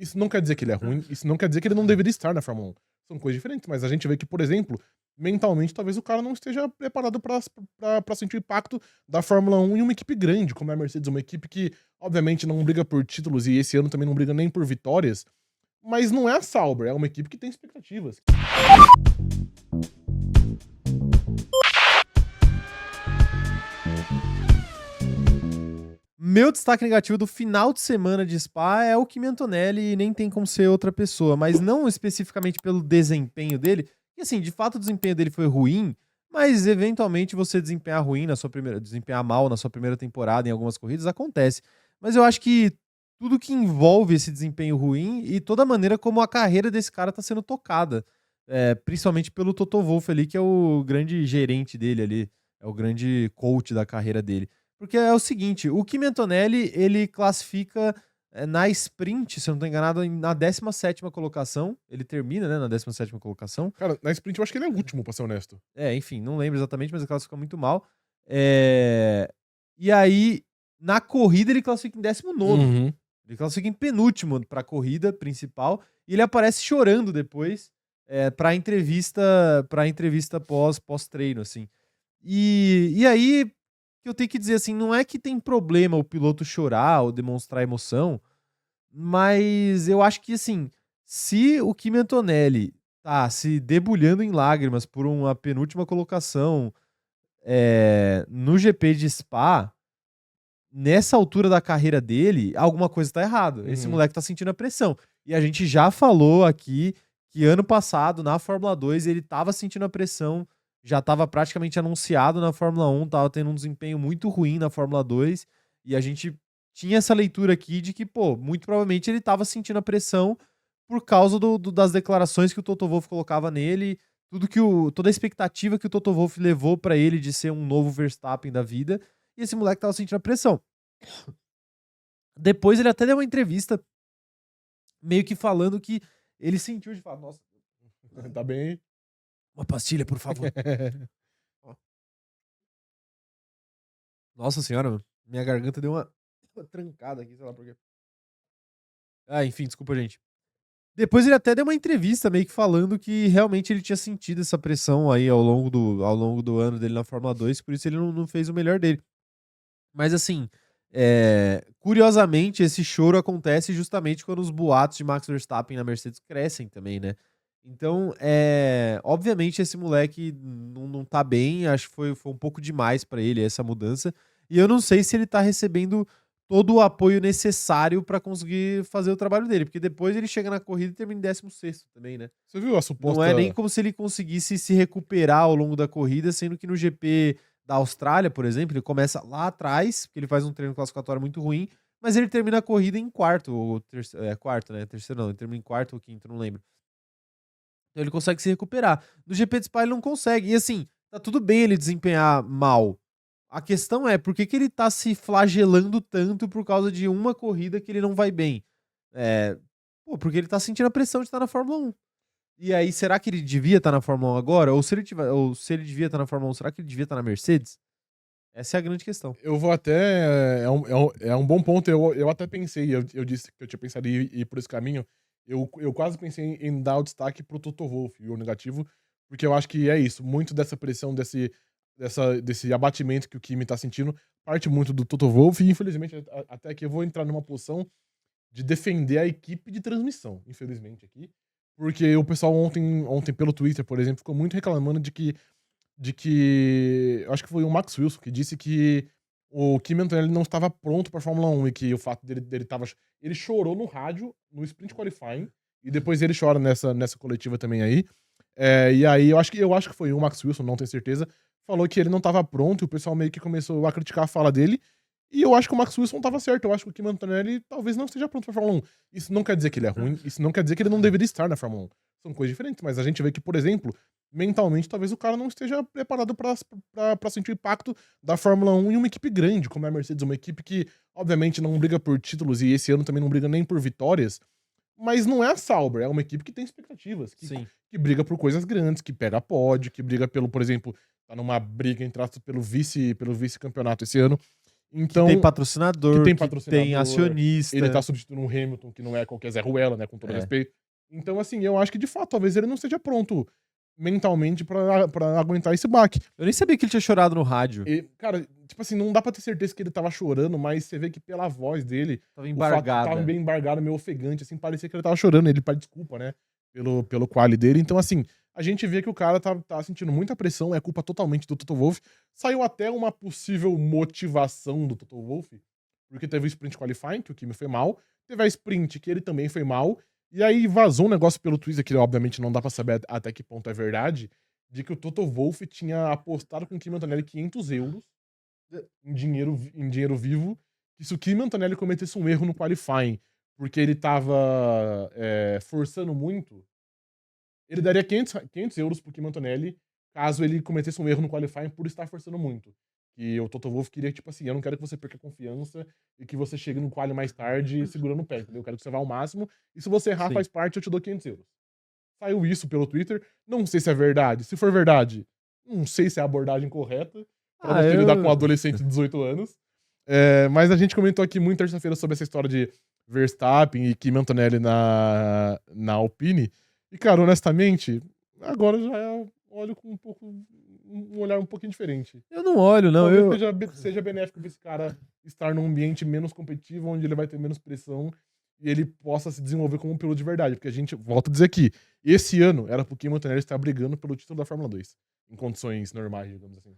Isso não quer dizer que ele é ruim, isso não quer dizer que ele não deveria estar na Fórmula 1. São coisas diferentes, mas a gente vê que, por exemplo, mentalmente talvez o cara não esteja preparado pra sentir o impacto da Fórmula 1 em uma equipe grande, como é a Mercedes, uma equipe que obviamente não briga por títulos e esse ano também não briga nem por vitórias, mas não é a Sauber, é uma equipe que tem expectativas. Meu destaque negativo do final de semana de Spa é o Kimi Antonelli e nem tem como ser outra pessoa, mas não especificamente pelo desempenho dele, que assim, de fato o desempenho dele foi ruim, mas eventualmente você desempenhar mal na sua primeira temporada em algumas corridas acontece. Mas eu acho que tudo que envolve esse desempenho ruim e toda a maneira como a carreira desse cara tá sendo tocada, principalmente pelo Toto Wolff ali, que é o grande gerente dele ali, é o grande coach da carreira dele. Porque é o seguinte, o Kimi Antonelli, ele classifica na sprint, se eu não estou enganado, na 17ª colocação. Ele termina, né, na 17ª colocação. Cara, na sprint eu acho que ele é o último, pra ser honesto. Enfim, não lembro exatamente, mas ele classifica muito mal. E aí, na corrida, ele classifica em 19º. Uhum. Ele classifica em penúltimo pra corrida principal. E ele aparece chorando depois pra entrevista pós-treino, assim. E aí, que eu tenho que dizer assim, não é que tem problema o piloto chorar ou demonstrar emoção, mas eu acho que assim, se o Kimi Antonelli tá se debulhando em lágrimas por uma penúltima colocação no GP de Spa, nessa altura da carreira dele, alguma coisa tá errado. Esse Uhum. moleque tá sentindo a pressão. E a gente já falou aqui que ano passado, na Fórmula 2, ele tava sentindo a pressão, já estava praticamente anunciado na Fórmula 1, tava tendo um desempenho muito ruim na Fórmula 2, e a gente tinha essa leitura aqui de que, pô, muito provavelmente ele tava sentindo a pressão por causa das declarações que o Toto Wolff colocava nele, toda a expectativa que o Toto Wolff levou pra ele de ser um novo Verstappen da vida, e esse moleque tava sentindo a pressão. Depois ele até deu uma entrevista meio que falando que ele sentiu de falar, nossa, Tá bem. uma pastilha, por favor. Nossa senhora, mano. Minha garganta deu uma trancada aqui, sei lá por quê. Enfim, desculpa, gente. Depois ele até deu uma entrevista meio que falando que realmente ele tinha sentido essa pressão aí ao longo do ano dele na Fórmula 2, por isso ele não fez o melhor dele. Mas assim, curiosamente, esse choro acontece justamente quando os boatos de Max Verstappen na Mercedes crescem também, né? Então, obviamente esse moleque não tá bem, acho que foi um pouco demais pra ele essa mudança. E eu não sei se ele tá recebendo todo o apoio necessário pra conseguir fazer o trabalho dele, porque depois ele chega na corrida e termina em 16º também, né? Você viu a Não é nem suposta. como se ele conseguisse se recuperar ao longo da corrida, sendo que no GP da Austrália, por exemplo, ele começa lá atrás, porque ele faz um treino classificatório muito ruim, mas ele termina a corrida em quarto, ou quarto, né? Terceiro não, ele termina em quarto ou quinto, não lembro. Então ele consegue se recuperar. No GP de Spa ele não consegue. E assim, tá tudo bem ele desempenhar mal. A questão é, por que que ele tá se flagelando tanto por causa de uma corrida que ele não vai bem? É, porque ele tá sentindo a pressão de estar na Fórmula 1. E aí, será que ele devia estar na Fórmula 1 agora? Ou se ele devia estar na Fórmula 1, será que ele devia estar na Mercedes? Essa é a grande questão. Eu vou até. É um bom ponto. Eu até pensei, eu disse que eu tinha pensado em ir por esse caminho. Eu quase pensei em dar o destaque pro Toto Wolff, e o negativo, porque eu acho que é isso. Muito dessa pressão, desse abatimento que o Kimi tá sentindo, parte muito do Toto Wolff, e infelizmente, até aqui eu vou entrar numa posição de defender a equipe de transmissão, infelizmente, aqui. Porque o pessoal ontem pelo Twitter, por exemplo, ficou muito reclamando de que eu acho que foi o Max Wilson que disse que o Kimi Antonelli não estava pronto pra Fórmula 1 e que o fato dele tava ele chorou no rádio, no sprint qualifying, e depois ele chora nessa coletiva também aí. E aí eu acho que foi o Max Wilson, não tenho certeza, falou que ele não estava pronto e o pessoal meio que começou a criticar a fala dele. E eu acho que o Max Wilson estava certo, eu acho que o Kimi Antonelli talvez não esteja pronto pra Fórmula 1. Isso não quer dizer que ele é ruim, isso não quer dizer que ele não deveria estar na Fórmula 1. São coisas diferentes, mas a gente vê que, por exemplo, mentalmente talvez o cara não esteja preparado pra sentir o impacto da Fórmula 1 em uma equipe grande, como é a Mercedes, uma equipe que obviamente não briga por títulos e esse ano também não briga nem por vitórias, mas não é a Sauber, é uma equipe que tem expectativas, que, Sim. que briga por coisas grandes, que pega pódio, que briga pelo, por exemplo, tá numa briga entre aspas pelo vice-campeonato esse ano. Então, tem patrocinador, que tem tem patrocinador, acionista. ele tá substituindo um Hamilton, que não é qualquer Zé Ruela, né? Com todo É. respeito. Então, assim, eu acho que de fato, talvez ele não esteja pronto mentalmente pra aguentar esse baque. Eu nem sabia que ele tinha chorado no rádio. E, cara, tipo assim, não dá pra ter certeza que ele tava chorando, mas você vê que pela voz dele, Tava o fato embargada. tava bem embargado, meio ofegante, assim, parecia que ele tava chorando. Ele pede desculpa, né? Pelo quali dele. Então, assim, a gente vê que o cara tá sentindo muita pressão, é culpa totalmente do Toto Wolff. Saiu até uma possível motivação do Toto Wolff, porque teve o sprint qualifying, que o Kimi foi mal, teve a sprint, que ele também foi mal, e aí vazou um negócio pelo Twitter, que obviamente não dá pra saber até que ponto é verdade, de que o Toto Wolff tinha apostado com o Kimi Antonelli 500 euros em dinheiro vivo, que se o Kimi Antonelli cometesse um erro no qualifying, porque ele tava forçando muito, ele daria 500 euros pro Kimi Antonelli caso ele cometesse um erro no qualifying por estar forçando muito. E o Toto Wolff queria, tipo assim, eu não quero que você perca confiança e que você chegue no quali mais tarde segurando o pé, entendeu? Eu quero que você vá ao máximo, e se você errar, Sim. faz parte, eu te dou 500 euros. Saiu isso pelo Twitter, não sei se é verdade. Se for verdade, não sei se é a abordagem correta pra você lidar com um adolescente de 18 anos. Mas a gente comentou aqui muito terça-feira sobre essa história de Verstappen e Kimi Antonelli na Alpine. E, cara, honestamente, agora já olho com um olhar um pouquinho diferente. Eu não olho, não. Talvez seja benéfico pra esse cara estar num ambiente menos competitivo, onde ele vai ter menos pressão e ele possa se desenvolver como um piloto de verdade. Porque a gente, volta a dizer aqui, esse ano era pro Kimi Antonelli estar brigando pelo título da Fórmula 2, em condições normais, digamos assim.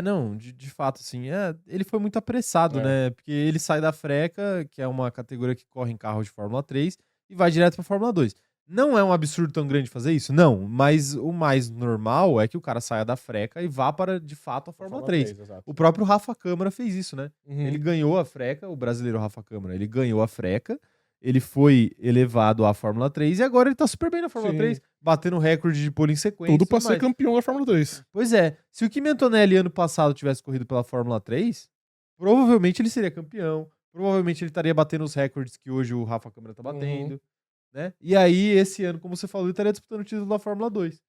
Não, de fato, assim, ele foi muito apressado, É. né? Porque ele sai da Freca, que é uma categoria que corre em carro de Fórmula 3, e vai direto pra Fórmula 2. Não é um absurdo tão grande fazer isso? Não, mas o mais normal é que o cara saia da Freca e vá para, de fato, a Fórmula 3. exato. O próprio Rafa Câmara fez isso, né? Uhum. Ele ganhou a Freca, o brasileiro Rafa Câmara, ele ganhou a Freca, ele foi elevado à Fórmula 3 e agora ele tá super bem na Fórmula Sim. 3, batendo recorde de pole em sequência. Tudo e pra tudo ser mais. campeão da Fórmula 2. Pois é, se o Kimi Antonelli ano passado tivesse corrido pela Fórmula 3, provavelmente ele seria campeão, provavelmente ele estaria batendo os recordes que hoje o Rafa Câmara tá batendo, né? E aí, esse ano, como você falou, ele estaria disputando o título da Fórmula 2.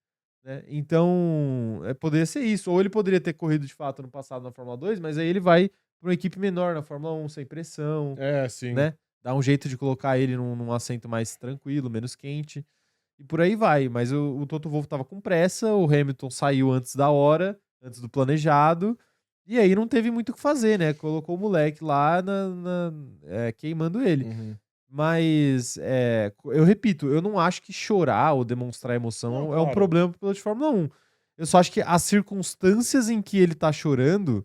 Né? Então, poderia ser isso. Ou ele poderia ter corrido de fato no passado na Fórmula 2, mas aí ele vai pra uma equipe menor na Fórmula 1, sem pressão, Sim. né? Dá um jeito de colocar ele num assento mais tranquilo, menos quente. E por aí vai. Mas o Toto Wolff tava com pressa, o Hamilton saiu antes da hora, antes do planejado. E aí não teve muito o que fazer, né? Colocou o moleque lá queimando ele. Uhum. Mas, eu repito, eu não acho que chorar ou demonstrar emoção Não, é um claro. problema pro piloto de Fórmula 1. Eu só acho que as circunstâncias em que ele tá chorando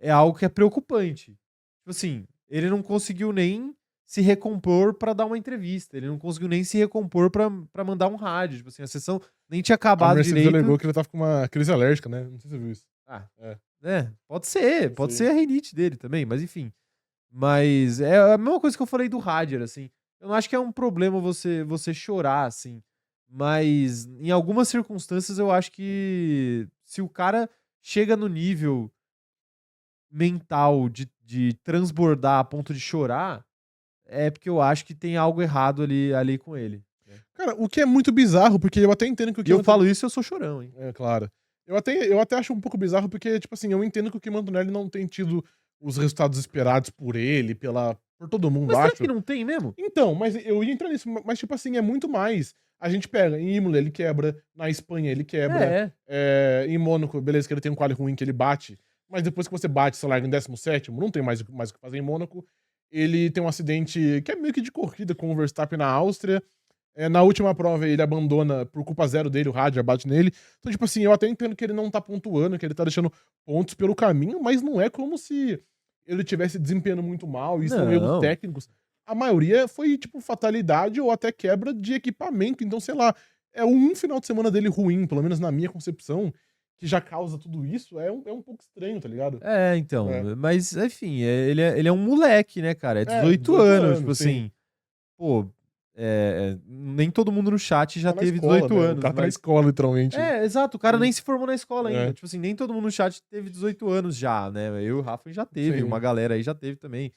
é algo que é preocupante. Tipo assim, ele não conseguiu nem se recompor pra dar uma entrevista. Ele não conseguiu nem se recompor pra mandar um rádio. Tipo assim, a sessão nem tinha A acabado Mercedes direito. alegou que ele tava com uma crise alérgica, né? Não sei se você viu isso. Pode ser. Pode Sim. ser a rinite dele também, mas enfim. Mas é a mesma coisa que eu falei do Radger, assim. Eu não acho que é um problema você chorar, assim. Mas em algumas circunstâncias eu acho que se o cara chega no nível mental de transbordar a ponto de chorar, é porque eu acho que tem algo errado ali com ele. Cara, o que é muito bizarro, porque eu até entendo que o E Kimi eu falo isso, eu sou chorão, hein? É, claro. Eu até acho um pouco bizarro, porque, tipo assim, eu entendo que o Kimi Antonelli não tem tido os resultados esperados por ele, por todo mundo, Mas será acho. que não tem mesmo? Então, mas eu ia entrar nisso, mas, tipo assim, é muito mais. A gente pega, em Imola ele quebra, na Espanha ele quebra, em Mônaco, beleza, que ele tem um quali ruim que ele bate, mas depois que você bate, você larga em 17º, não tem mais o que fazer em Mônaco. Ele tem um acidente que é meio que de corrida com o Verstappen na Áustria. Na última prova ele abandona por culpa zero dele, o Radjar bate nele. Então, tipo assim, eu até entendo que ele não tá pontuando, que ele tá deixando pontos pelo caminho, mas não é como se ele tivesse desempenhando muito mal e são erros Não. técnicos. A maioria foi, tipo, fatalidade ou até quebra de equipamento. Então, sei lá, um final de semana dele ruim, pelo menos na minha concepção, que já causa tudo isso, é um pouco estranho, tá ligado? Então. É. Mas, enfim, ele é um moleque, né, cara? É 18 18 anos, tipo sim. assim. Pô, nem todo mundo no chat já Tá na teve escola, 18 né? anos. O cara tá na mas- escola, literalmente. Exato. O cara Sim. nem se formou na escola ainda. É. Tipo assim, nem todo mundo no chat teve 18 anos já, né? Eu e o Rafa já teve, Sim. uma galera aí já teve também.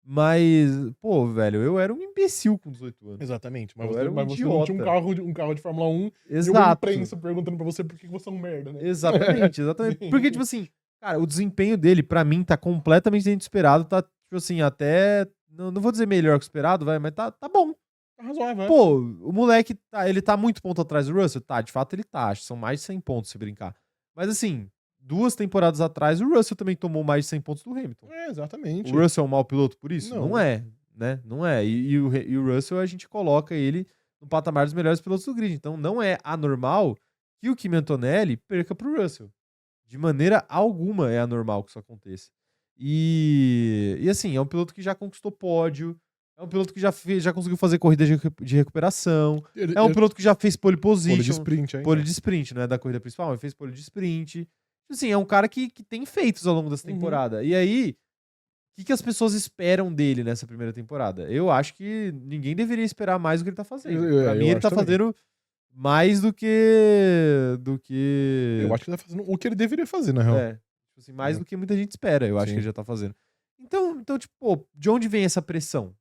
Mas, pô, velho, eu era um imbecil com 18 anos. Exatamente. Mas Eu você, era um mas você não tinha idiota. um carro de Fórmula 1 e uma Exato. imprensa perguntando pra você por que você é um merda, né? Exatamente. Sim. Porque, tipo assim, Cara, o desempenho dele, pra mim, tá completamente dentro do esperado. Tá, tipo assim, até... Não vou dizer melhor que o esperado, vai, mas tá bom. Tá razoável, Pô, o moleque, ele tá muito ponto atrás do Russell? Tá, de fato ele tá. Acho que são mais de 100 pontos se brincar. Mas assim, 2 temporadas atrás, o Russell também tomou mais de 100 pontos do Hamilton. Exatamente. O Russell é um mau piloto por isso? Não. Não é, né? Não é. E o Russell, a gente coloca ele no patamar dos melhores pilotos do grid. Então não é anormal que o Kimi Antonelli perca pro Russell. De maneira alguma é anormal que isso aconteça. E assim, é um piloto que já conquistou pódio, é um piloto que já conseguiu fazer corrida de recuperação, é um piloto que já fez pole position. Pole de sprint, hein? Pole de sprint, não é da corrida principal, mas fez pole de sprint. Assim, é um cara que tem feitos ao longo dessa temporada. E aí, o que as pessoas esperam dele nessa primeira temporada? Eu acho que ninguém deveria esperar mais do que ele tá fazendo. Pra mim, ele tá fazendo mais do que... Eu acho que ele tá fazendo o que ele deveria fazer, na real. Tipo assim, mais do que muita gente espera, eu acho que ele já tá fazendo. Então, tipo, pô, de onde vem essa pressão?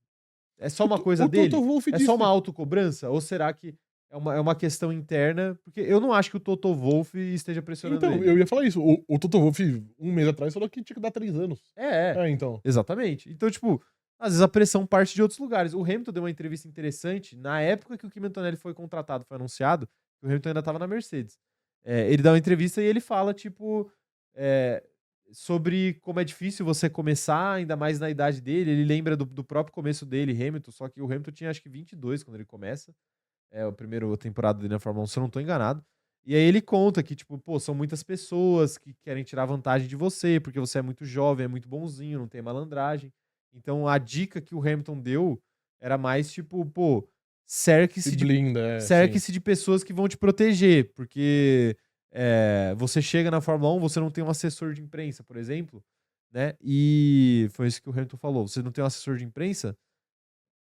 É só uma coisa dele? Toto Wolff É só uma autocobrança? Ou será que é uma questão interna? Porque eu não acho que o Toto Wolff esteja pressionando ele. Então, eu ia falar isso. O Toto Wolff, um mês atrás, falou que tinha que dar 3 anos. Então. Exatamente. Então, tipo, às vezes a pressão parte de outros lugares. O Hamilton deu uma entrevista interessante na época que o Kimi Antonelli foi contratado, foi anunciado, o Hamilton ainda tava na Mercedes. Ele dá uma entrevista e ele fala, tipo, sobre como é difícil você começar, ainda mais na idade dele. Ele lembra do próprio começo dele, Hamilton, só que o Hamilton tinha acho que 22 quando ele começa. A primeira temporada dele na Fórmula 1, se eu não tô enganado. E aí ele conta que, tipo, pô, são muitas pessoas que querem tirar vantagem de você, porque você é muito jovem, é muito bonzinho, não tem malandragem. Então a dica que o Hamilton deu era mais, tipo, pô, cerque-se de pessoas que vão te proteger, porque você chega na Fórmula 1, você não tem um assessor de imprensa, por exemplo, né? E foi isso que o Hamilton falou. Você não tem um assessor de imprensa,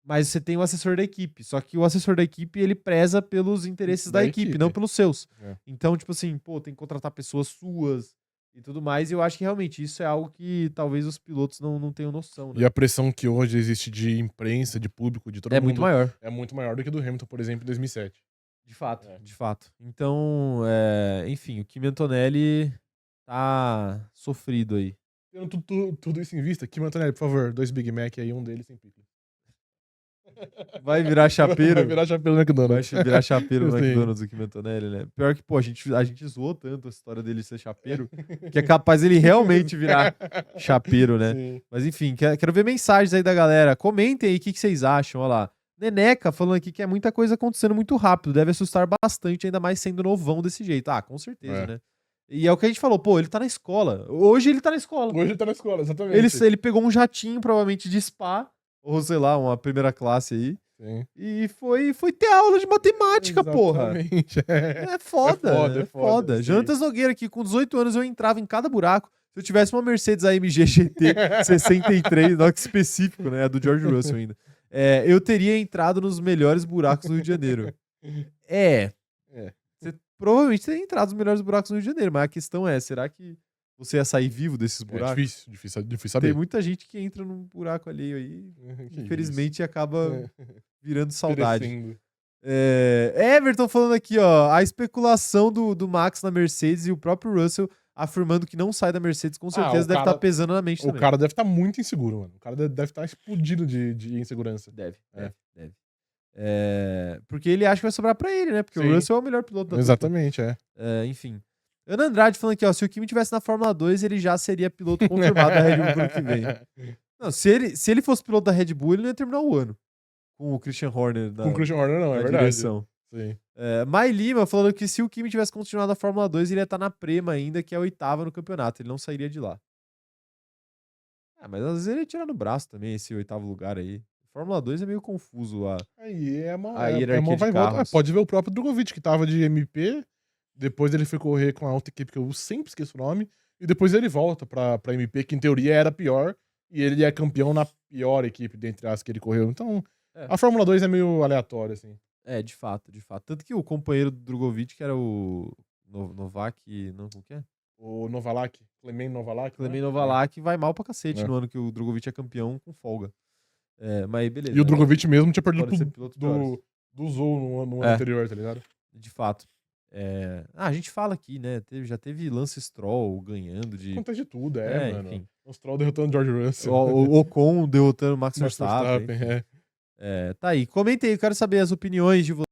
mas você tem o assessor da equipe. Só que o assessor da equipe, ele preza pelos interesses da equipe, não pelos seus. Então, tipo assim, pô, tem que contratar pessoas suas e tudo mais. E eu acho que realmente isso é algo que talvez os pilotos não tenham noção, né? E a pressão que hoje existe de imprensa, de público, de todo mundo... muito maior. É muito maior do que do Hamilton, por exemplo, em 2007. De fato, de fato. Então, enfim, o Kimi Antonelli tá sofrido aí. Tendo tudo isso em vista, Kimi Antonelli, por favor, 2 Big Mac aí, um deles sem pickle. Vai virar chapeiro? Vai virar chapeiro no McDonald's. Vai virar chapeiro no McDonald's, o Kimi Antonelli, né? Pior que, pô, a gente zoou tanto a história dele ser chapeiro, que é capaz ele realmente virar chapeiro, né? Sim. Mas enfim, quero ver mensagens aí da galera. Comentem aí o que vocês acham, olha lá. Neneca falando aqui que é muita coisa acontecendo muito rápido, deve assustar bastante, ainda mais sendo novão desse jeito. Ah, com certeza, né? E é o que a gente falou, pô, ele tá na escola. Hoje ele tá na escola. Exatamente. Ele pegou um jatinho, provavelmente, de Spa, ou sei lá, uma primeira classe aí. Sim. E foi ter aula de matemática, porra. É foda. Jonatas Nogueira aqui, com 18 anos eu entrava em cada buraco. Se eu tivesse uma Mercedes AMG GT 63, não que específico, né? É do George Russell ainda. Eu teria entrado nos melhores buracos do Rio de Janeiro. Você provavelmente teria entrado nos melhores buracos do Rio de Janeiro, mas a questão é, será que você ia sair vivo desses buracos? Difícil saber. Tem muita gente que entra num buraco alheio aí, infelizmente acaba virando saudade. Everton falando aqui, ó, a especulação do Max na Mercedes e o próprio Russell afirmando que não sai da Mercedes, com certeza deve estar pesando na mente também. O cara deve estar muito inseguro, mano. O cara deve estar explodido de insegurança. Deve. Porque ele acha que vai sobrar pra ele, né? Porque o Russell é o melhor piloto da Exatamente, enfim. Ana Andrade falando aqui, ó, se o Kimi estivesse na Fórmula 2, ele já seria piloto confirmado da Red Bull pro ano que vem. Não, se ele fosse piloto da Red Bull, ele não ia terminar o ano. Com o Christian Horner com o Christian Horner não, é verdade. Direção. Sim. Mai Lima falando que se o Kimi tivesse continuado na Fórmula 2, ele ia estar na Prema ainda, que é a 8ª no campeonato. Ele não sairia de lá. Mas às vezes ele ia tirar no braço também, esse 8º lugar aí. Fórmula 2 é meio confuso a hierarquia de carros. Pode ver o próprio Drogovic, que tava de MP, depois ele foi correr com a outra equipe, que eu sempre esqueço o nome, e depois ele volta pra MP, que em teoria era pior, e ele é campeão na pior equipe dentre as que ele correu. Então, a Fórmula 2 é meio aleatória, assim. De fato. Tanto que o companheiro do Drogovic, que era o Novak, não, como que é? O Novalak, Clement Novalak vai mal pra cacete no ano que o Drogovic é campeão com folga. Mas beleza. E o Drogovic mesmo tinha perdido do Zou no ano anterior, tá ligado? De fato. A gente fala aqui, né? Já teve Lance Stroll ganhando de. Acontece de tudo, mano. Enfim. O Stroll derrotando George Russell. O Ocon derrotando Max Max Verstappen. Verstappen, Tá aí. Comenta aí, eu quero saber as opiniões de vocês.